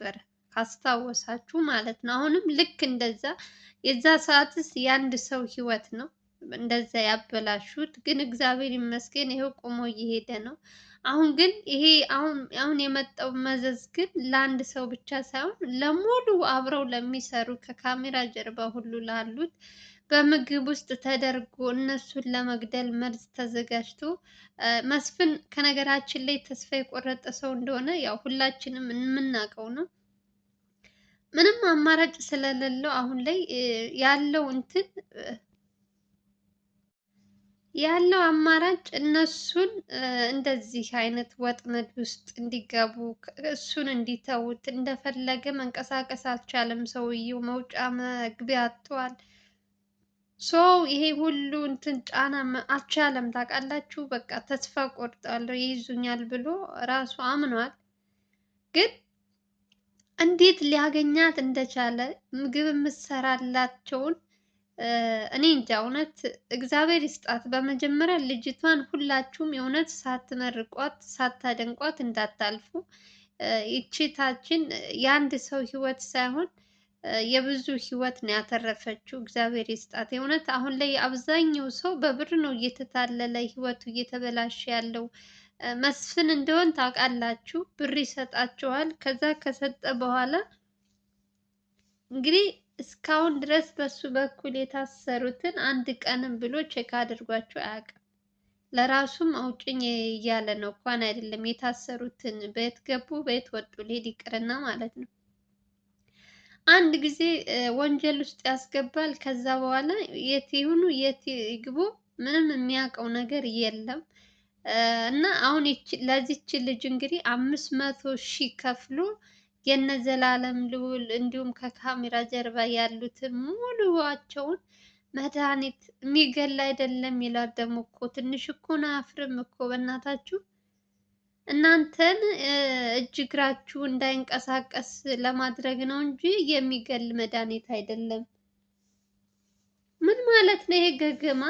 ነበረ ካስታወሳችሁ ማለት ነው። አሁንም ልክ እንደዛ የዛ ሰዓትስ የአንድ ሰው ህይወት ነው እንደዛ ያበላሹት። ግን እግዚአብሔር ይመስገን ይሄው ቆሞ እየሄደ ነው። አሁን ግን ይሄ አሁን የመጣው መዘዝ ግን ለአንድ ሰው ብቻ ሳይሆን ለሙሉ አብረው ለሚሰሩ ከካሜራ ጀርባ ሁሉ ላሉት በምግብ ውስጥ ተደርጎ እነሱን ለመግደል መርዝ ተዘጋጅቶ መስፍን ከነገራችን ላይ ተስፋ የቆረጠ ሰው እንደሆነ ያው ሁላችንም የምናውቀው ነው። ምንም አማራጭ ስለሌለው አሁን ላይ ያለው አማራጭ እነሱን እንደዚህ አይነት ወጥመድ ውስጥ እንዲገቡ እሱን እንዲተዉት እንደፈለገ መንቀሳቀስ አልቻለም። ሰውየው መውጫ መግቢያ አጥቷል። ይሄ ሁሉ ጫና አልቻለም። ታውቃላችሁ በቃ ተስፋ ቆርጣለሁ ይይዙኛል ብሎ ራሱ አምኗል። ግን እንዴት ሊያገኛት እንደቻለ ምግብ የምትሰራላቸውን እኔ እንጃ። እውነት እግዚአብሔር ይስጣት። በመጀመሪያ ልጅቷን ሁላችሁም የእውነት ሳትመርቋት ሳታደንቋት እንዳታልፉ። ይቺታችን የአንድ ሰው ህይወት ሳይሆን የብዙ ህይወት ነው ያተረፈችው። እግዚአብሔር ይስጣት የእውነት። አሁን ላይ አብዛኛው ሰው በብር ነው እየተታለለ ህይወቱ እየተበላሸ ያለው። መስፍን እንደሆን ታውቃላችሁ፣ ብር ይሰጣቸዋል። ከዛ ከሰጠ በኋላ እንግዲህ እስካሁን ድረስ በሱ በኩል የታሰሩትን አንድ ቀንም ብሎ ቼክ አድርጓቸው አያውቅም። ለራሱም አውጭኝ እያለ ነው እንኳን አይደለም የታሰሩትን በየት ገቡ በየት ወጡ ሊሄድ ይቅርና ማለት ነው። አንድ ጊዜ ወንጀል ውስጥ ያስገባል። ከዛ በኋላ የት ይሁኑ የት ይግቡ ምንም የሚያውቀው ነገር የለም። እና አሁን ለዚች ልጅ እንግዲህ 500,000 ከፍሎ የነዘላለም ልዑል እንዲሁም ከካሜራ ጀርባ ያሉትን ሙሉዋቸውን መድኃኒት የሚገል አይደለም ይላል። ደግሞ እኮ ትንሽ እኮ ነው አያፍርም እኮ በእናታችሁ። እናንተን እጅ እግራችሁ እንዳይንቀሳቀስ ለማድረግ ነው እንጂ የሚገል መድኃኒት አይደለም። ምን ማለት ነው ይሄ ገገማ?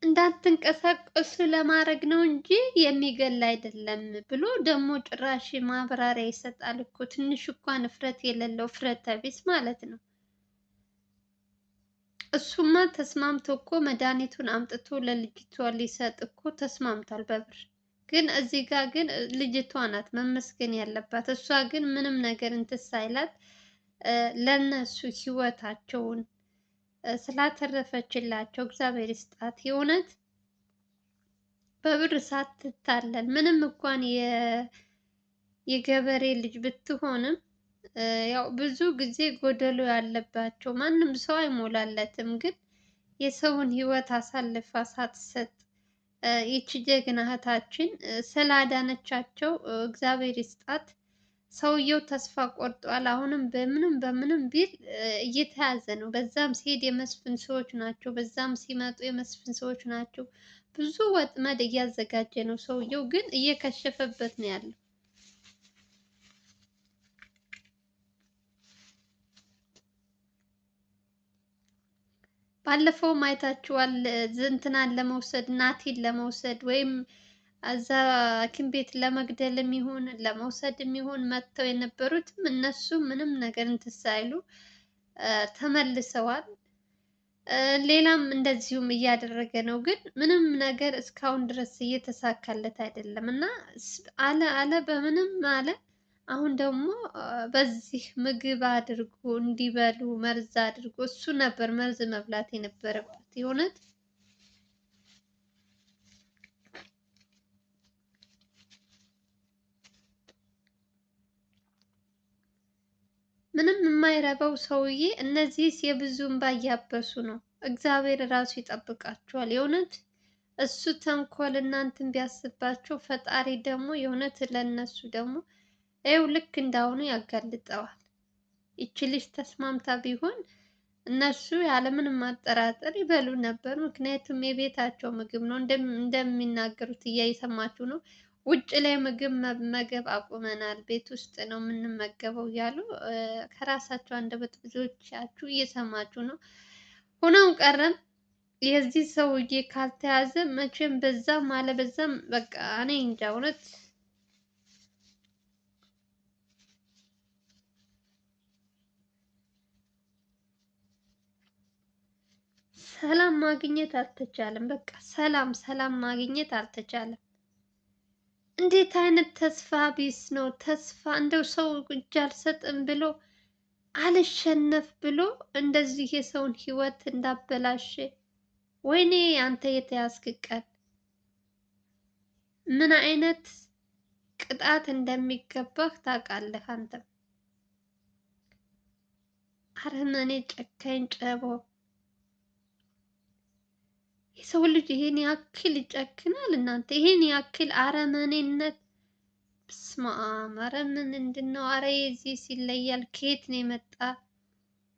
እንዳትንቀሳቀሱ ለማድረግ ነው እንጂ የሚገል አይደለም ብሎ ደግሞ ጭራሽ ማብራሪያ ይሰጣል እኮ። ትንሽ እንኳን እፍረት የሌለው ፍረተ ቢስ ማለት ነው። እሱማ ተስማምቶ እኮ መድኃኒቱን አምጥቶ ለልጅቷ ሊሰጥ እኮ ተስማምቷል በብር። ግን እዚህ ጋር ግን ልጅቷ ናት መመስገን ያለባት። እሷ ግን ምንም ነገር እንትን ሳይላት ለነሱ ህይወታቸውን ስላተረፈችላቸው እግዚአብሔር ይስጣት የእውነት። በብር ሳትታለል ምንም እንኳን የገበሬ ልጅ ብትሆንም ያው ብዙ ጊዜ ጎደሎ ያለባቸው ማንም ሰው አይሞላለትም። ግን የሰውን ህይወት አሳልፋ ሳትሰጥ ይቺ ጀግና እህታችን ስላዳነቻቸው እግዚአብሔር ይስጣት። ሰውየው ተስፋ ቆርጧል። አሁንም በምንም ቢል እየተያዘ ነው። በዛም ሲሄድ የመስፍን ሰዎች ናቸው፣ በዛም ሲመጡ የመስፍን ሰዎች ናቸው። ብዙ ወጥመድ እያዘጋጀ ነው ሰውየው፣ ግን እየከሸፈበት ነው ያለው። ባለፈው አይታችኋል። ዝንትናን ለመውሰድ ናቲን ለመውሰድ ወይም እዛ ሐኪም ቤት ለመግደልም ይሁን ለመውሰድም ይሁን መጥተው የነበሩትም እነሱ ምንም ነገር እንትን ሳይሉ ተመልሰዋል። ሌላም እንደዚሁም እያደረገ ነው። ግን ምንም ነገር እስካሁን ድረስ እየተሳካለት አይደለም እና አለ በምንም አለ። አሁን ደግሞ በዚህ ምግብ አድርጎ እንዲበሉ መርዝ አድርጎ እሱ ነበር መርዝ መብላት የነበረበት የእውነት። ምንም የማይረባው ሰውዬ እነዚህስ የብዙ እንባ እያበሱ ነው። እግዚአብሔር ራሱ ይጠብቃቸዋል የእውነት። እሱ ተንኮል እናንተን ቢያስባቸው ፈጣሪ ደግሞ የእውነት ለእነሱ ደግሞ ይኸው ልክ እንዳሁኑ ያጋልጠዋል። ይቺ ልጅ ተስማምታ ቢሆን እነሱ ያለምንም ማጠራጠር ይበሉ ነበር። ምክንያቱም የቤታቸው ምግብ ነው እንደሚናገሩት እየሰማችሁ ነው። ውጭ ላይ ምግብ መመገብ አቁመናል፣ ቤት ውስጥ ነው የምንመገበው እያሉ ከራሳቸው አንደበት ብዙዎቻችሁ እየሰማችሁ ነው። ሆኖም ቀረም የዚህ ሰውዬ ካልተያዘ መቼም በዛም አለ በዛም በቃ እኔ እንጃ እውነት ሰላም ማግኘት አልተቻለም። በቃ ሰላም ማግኘት አልተቻለም። እንዴት አይነት ተስፋ ቢስ ነው! ተስፋ እንደው ሰው እጅ አልሰጥም ብሎ አልሸነፍ ብሎ እንደዚህ የሰውን ህይወት እንዳበላሸ። ወይኔ አንተ የተያዝክ ቀን ምን አይነት ቅጣት እንደሚገባህ ታውቃለህ አንተም። አረመኔ፣ ጨካኝ፣ ጨቦ የሰው ልጅ ይሄን ያክል ይጨክናል እናንተ? ይሄን ያክል አረመኔነት! በስመ አብ! ኧረ ምንድን ነው? ኧረ የዚህ ይለያል። ከየት ነው የመጣ?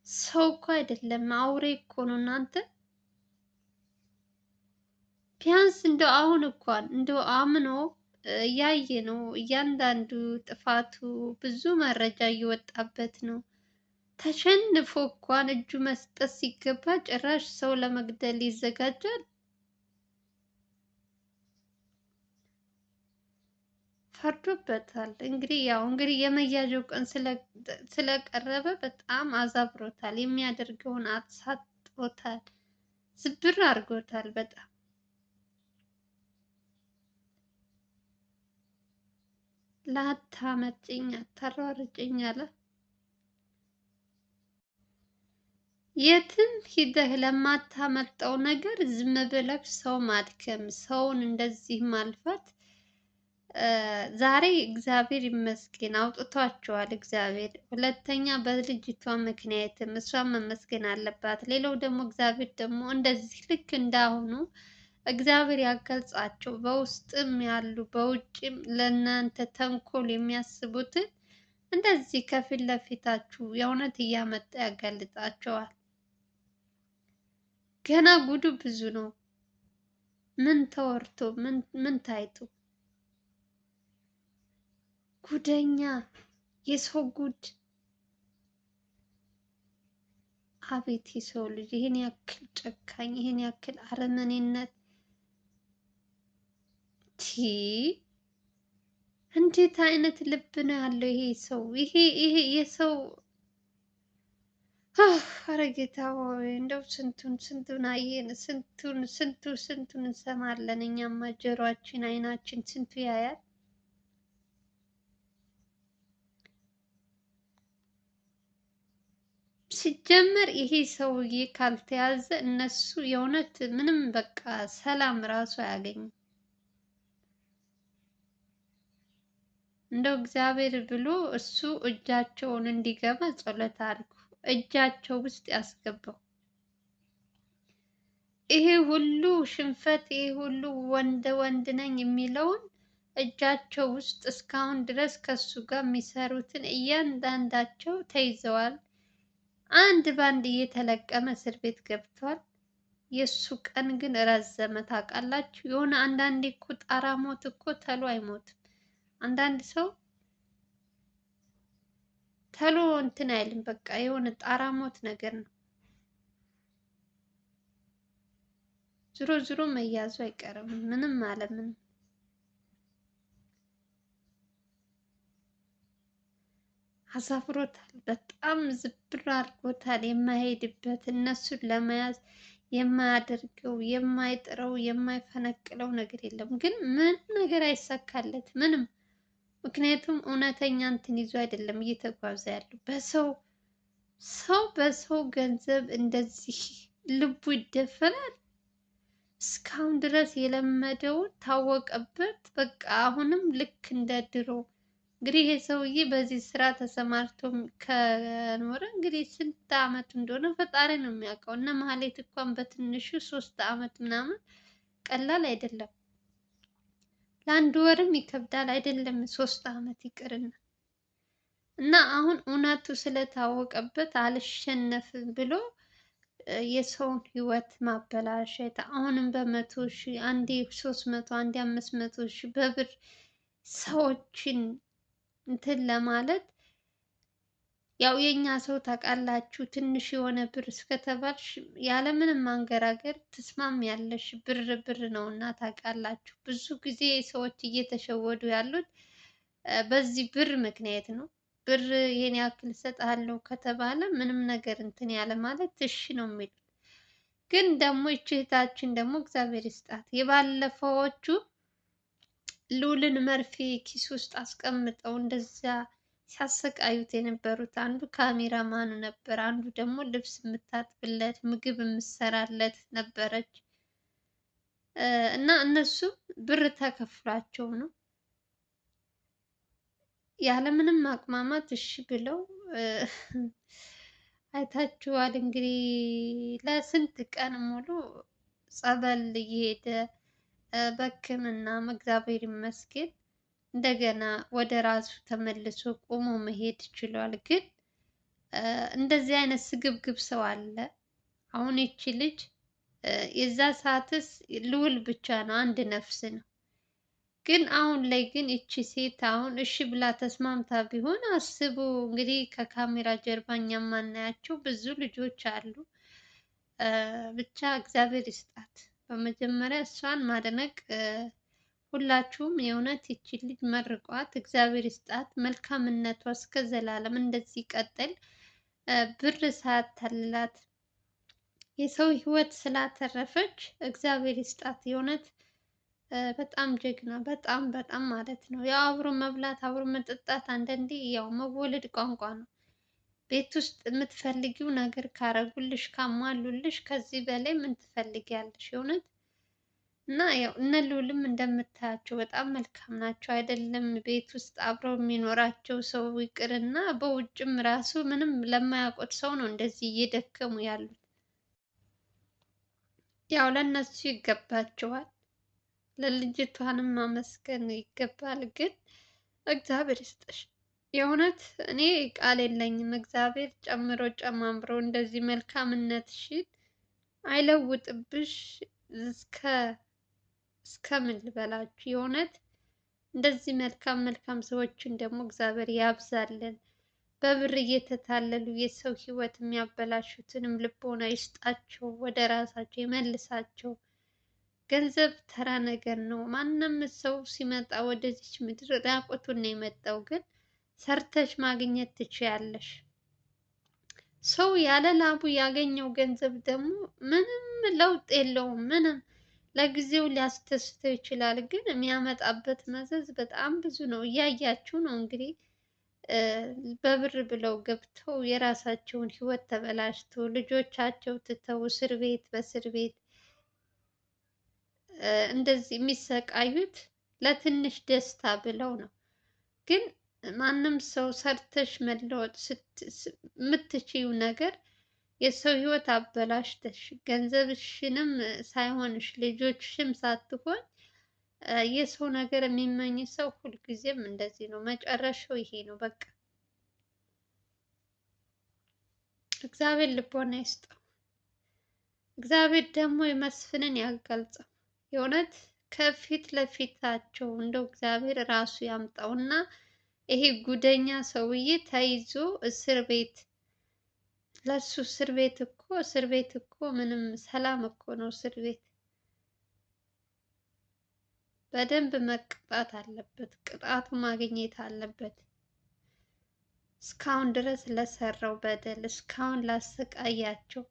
ሰው እኮ አይደለም አውሬ እኮ ነው እናንተ። ቢያንስ እንደው አሁን እንኳን እንደው አምኖ እያየ ነው እያንዳንዱ ጥፋቱ ብዙ መረጃ እየወጣበት ነው። ተሸንፎ እንኳን እጁ መስጠት ሲገባ ጭራሽ ሰው ለመግደል ይዘጋጃል። ፈርዶበታል። እንግዲህ ያው እንግዲህ የመያዣው ቀን ስለቀረበ በጣም አዛብሮታል። የሚያደርገውን አሳጥቶታል። ዝብር አድርጎታል በጣም። ላታመጭኝ አታሯርጭኝ አለ። የትም ሂደህ ለማታመልጠው ነገር ዝም ብለህ ሰው ማድከም፣ ሰውን እንደዚህ ማልፋት። ዛሬ እግዚአብሔር ይመስገን አውጥቷቸዋል እግዚአብሔር። ሁለተኛ በልጅቷ ምክንያትም እሷን መመስገን አለባት። ሌላው ደግሞ እግዚአብሔር ደግሞ እንደዚህ ልክ እንዳሁኑ እግዚአብሔር ያገልጻቸው። በውስጥም ያሉ በውጭም ለእናንተ ተንኮል የሚያስቡትን እንደዚህ ከፊት ለፊታችሁ የእውነት እያመጣ ያጋልጣቸዋል። ገና ጉዱ ብዙ ነው። ምን ተወርቶ ምን ታይቶ ጉደኛ የሰው ጉድ! አቤት የሰው ልጅ ይሄን ያክል ጨካኝ፣ ይሄን ያክል አረመኔነት! ቲ እንዴት አይነት ልብ ነው ያለው ይሄ ሰው! ይሄ የሰው ኧረ ጌታ ሆይ እንደው ስንቱን አየን፣ ስንቱን እንሰማለን። እኛማ ጆሮአችን አይናችን ስንቱ ያያል። ሲጀመር ይሄ ሰውዬ ካልተያዘ እነሱ የእውነት ምንም በቃ ሰላም ራሱ አያገኙም። እንደው እግዚአብሔር ብሎ እሱ እጃቸውን እንዲገባ ጸሎት አድርጉ። እጃቸው ውስጥ ያስገባው። ይሄ ሁሉ ሽንፈት፣ ይሄ ሁሉ ወንድ ነኝ የሚለውን እጃቸው ውስጥ እስካሁን ድረስ ከሱ ጋር የሚሰሩትን እያንዳንዳቸው ተይዘዋል። አንድ ባንድ እየተለቀመ እስር ቤት ገብቷል። የእሱ ቀን ግን ረዘመ። ታውቃላችሁ የሆነ አንዳንዴ እኮ ጣራ ሞት እኮ ተሎ አይሞትም። አንዳንድ ሰው ተሎ እንትን አይልም። በቃ የሆነ ጣራ ሞት ነገር ነው። ዝሮ መያዙ አይቀርም። ምንም አለ ምንም። አሳፍሮታል። በጣም ዝብር አድርጎታል። የማይሄድበት እነሱን ለመያዝ የማያደርገው የማይጥረው የማይፈነቅለው ነገር የለም። ግን ምን ነገር አይሳካለት ምንም። ምክንያቱም እውነተኛ እንትን ይዞ አይደለም እየተጓዘ ያለው። በሰው ገንዘብ እንደዚህ ልቡ ይደፈናል። እስካሁን ድረስ የለመደውን ታወቀበት። በቃ አሁንም ልክ እንደ ድሮ እንግዲህ ይሄ ሰውዬ በዚህ ስራ ተሰማርቶ ከኖረ እንግዲህ ስንት አመት እንደሆነ ፈጣሪ ነው የሚያውቀው። እነ መሀሌት እንኳን በትንሹ 3 አመት ምናምን ቀላል አይደለም። ለአንድ ወርም ይከብዳል አይደለም 3 አመት ይቅርና እና አሁን እውነቱ ስለታወቀበት አልሸነፍም ብሎ የሰውን ህይወት ማበላሸት። አሁንም በ100 ሺህ አንዴ 300 አንዴ 500 ሺህ በብር ሰዎችን እንትን ለማለት ያው የኛ ሰው ታውቃላችሁ፣ ትንሽ የሆነ ብር እስከተባልሽ ያለምንም ማንገራገር ትስማሚያለሽ። ብር ብር ነው እና ታውቃላችሁ፣ ብዙ ጊዜ ሰዎች እየተሸወዱ ያሉት በዚህ ብር ምክንያት ነው። ብር ይሄን ያክል እሰጥሃለሁ ከተባለ ምንም ነገር እንትን ያለ ማለት እሺ ነው የሚሉት። ግን ደግሞ ይህች እህታችን ደግሞ እግዚአብሔር ይስጣት የባለፈዎቹ ልዑልን መርፌ ኪስ ውስጥ አስቀምጠው እንደዚያ ሲያሰቃዩት የነበሩት አንዱ ካሜራማኑ ነበር፣ አንዱ ደግሞ ልብስ የምታጥብለት ምግብ የምትሰራለት ነበረች። እና እነሱም ብር ተከፍሏቸው ነው ያለምንም ማቅማማት እሺ ብለው አይታችኋል እንግዲህ ለስንት ቀን ሙሉ ጸበል እየሄደ በሕክምናም እግዚአብሔር ይመስገን እንደገና ወደ ራሱ ተመልሶ ቆሞ መሄድ ችሏል። ግን እንደዚህ አይነት ስግብግብ ሰው አለ። አሁን ይቺ ልጅ የዛ ሰዓትስ ልዑል ብቻ ነው፣ አንድ ነፍስ ነው። ግን አሁን ላይ ግን ይቺ ሴት አሁን እሺ ብላ ተስማምታ ቢሆን አስቡ እንግዲህ ከካሜራ ጀርባ እኛ የማናያቸው ብዙ ልጆች አሉ። ብቻ እግዚአብሔር ይስጣት። በመጀመሪያ እሷን ማድነቅ ሁላችሁም የእውነት ይቺ ልጅ መርቋት፣ እግዚአብሔር ይስጣት። መልካምነቷ እስከ ዘላለም እንደዚህ ይቀጥል። ብር ሳያታልላት የሰው ሕይወት ስላተረፈች እግዚአብሔር ይስጣት። የእውነት በጣም ጀግና፣ በጣም በጣም ማለት ነው። ያው አብሮ መብላት አብሮ መጠጣት አንዳንዴ ያው መወለድ ቋንቋ ነው። ቤት ውስጥ የምትፈልጊው ነገር ካረጉልሽ ካሟሉልሽ ከዚህ በላይ ምን ትፈልጊያለሽ? የእውነት እና ያው እነ ልዑልም እንደምታያቸው በጣም መልካም ናቸው። አይደለም ቤት ውስጥ አብረው የሚኖራቸው ሰው ይቅርና በውጭም ራሱ ምንም ለማያውቁት ሰው ነው እንደዚህ እየደከሙ ያሉት። ያው ለእነሱ ይገባቸዋል። ለልጅቷንም ማመስገን ይገባል። ግን እግዚአብሔር ይስጥሽ የእውነት እኔ ቃል የለኝም። እግዚአብሔር ጨምሮ ጨማምሮ እንደዚህ መልካምነትሽን አይለውጥብሽ። እስከ ምን ልበላችሁ የእውነት እንደዚህ መልካም መልካም ሰዎችን ደግሞ እግዚአብሔር ያብዛልን። በብር እየተታለሉ የሰው ሕይወት የሚያበላሹትንም ልቦና ይስጣቸው፣ ወደ ራሳቸው ይመልሳቸው። ገንዘብ ተራ ነገር ነው። ማንም ሰው ሲመጣ ወደዚች ምድር ራቁቱን ነው የመጣው። ግን ሰርተሽ ማግኘት ትችያለሽ። ሰው ያለ ላቡ ያገኘው ገንዘብ ደግሞ ምንም ለውጥ የለውም። ምንም ለጊዜው ሊያስደስተው ይችላል፣ ግን የሚያመጣበት መዘዝ በጣም ብዙ ነው። እያያችሁ ነው እንግዲህ በብር ብለው ገብተው የራሳቸውን ሕይወት ተበላሽቶ ልጆቻቸው ትተው እስር ቤት በእስር ቤት እንደዚህ የሚሰቃዩት ለትንሽ ደስታ ብለው ነው። ግን ማንም ሰው ሰርተሽ መለወጥ የምትችይው ነገር የሰው ህይወት አበላሽተሽ ገንዘብሽንም ሳይሆንሽ ልጆችሽም ሳትሆን የሰው ነገር የሚመኝ ሰው ሁልጊዜም እንደዚህ ነው። መጨረሻው ይሄ ነው በቃ። እግዚአብሔር ልቦና ይስጠው። እግዚአብሔር ደግሞ የመስፍንን ያጋልጸው። የእውነት ከፊት ለፊታቸው እንደው እግዚአብሔር ራሱ ያምጣውና ይሄ ጉደኛ ሰውዬ ተይዞ እስር ቤት ለሱ እስር ቤት እኮ ምንም ሰላም እኮ ነው። እስር ቤት በደንብ መቅጣት አለበት። ቅጣቱ ማግኘት አለበት። እስካሁን ድረስ ለሰራው በደል እስካሁን ላሰቃያቸው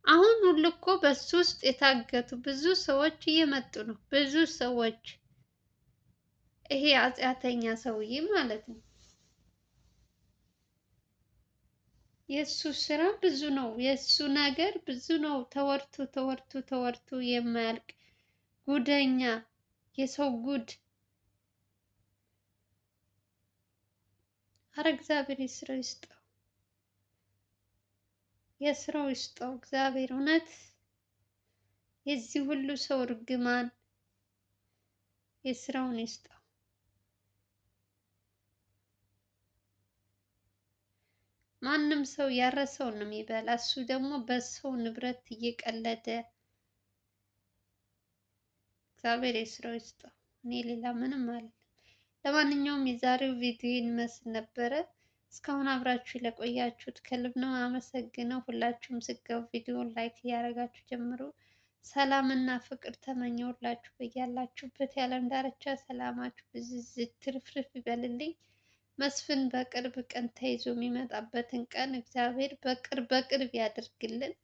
አሁን ሁሉ እኮ በሱ ውስጥ የታገቱ ብዙ ሰዎች እየመጡ ነው። ብዙ ሰዎች ይሄ አጽያተኛ ሰውዬ ማለት ነው። የሱ ስራ ብዙ ነው። የሱ ነገር ብዙ ነው። ተወርቶ ተወርቶ ተወርቶ የማያልቅ ጉደኛ፣ የሰው ጉድ። አረ እግዚአብሔር የስራው ይስጠው፣ የስራው ይስጠው እግዚአብሔር። እውነት የዚህ ሁሉ ሰው እርግማን የስራውን ይስጠው። ማንም ሰው ያረሰውን ነው የሚበላ። እሱ ደግሞ በሰው ንብረት እየቀለደ እግዚአብሔር የስራው ይስጠው። እኔ ሌላ ምንም አለ ለማንኛውም የዛሬው ቪዲዮ ይመስል ነበረ። እስካሁን አብራችሁ ለቆያችሁት ከልብ ነው አመሰግነው። ሁላችሁም ስገቡ ቪዲዮን ላይክ እያደረጋችሁ ጀምሩ። ሰላም እና ፍቅር ተመኘሁላችሁ። በያላችሁበት የዓለም ዳርቻ ሰላማችሁ ብዝዝት ትርፍርፍ ይበልልኝ። መስፍን በቅርብ ቀን ተይዞ የሚመጣበትን ቀን እግዚአብሔር በቅርብ ያደርግልን።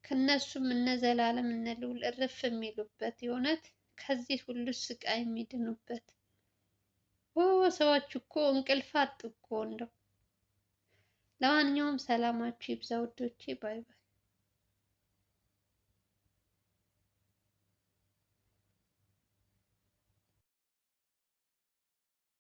ከነሱም እነ ዘላለም እነ ልዑል እርፍ የሚሉበት የእውነት ከዚህ ሁሉ ስቃይ የሚድኑበት። ሰዎች እኮ እንቅልፍ አጡ እኮ እንደው። ለማንኛውም ሰላማችሁ ይብዛ ውዶቼ። ባይ ባይ።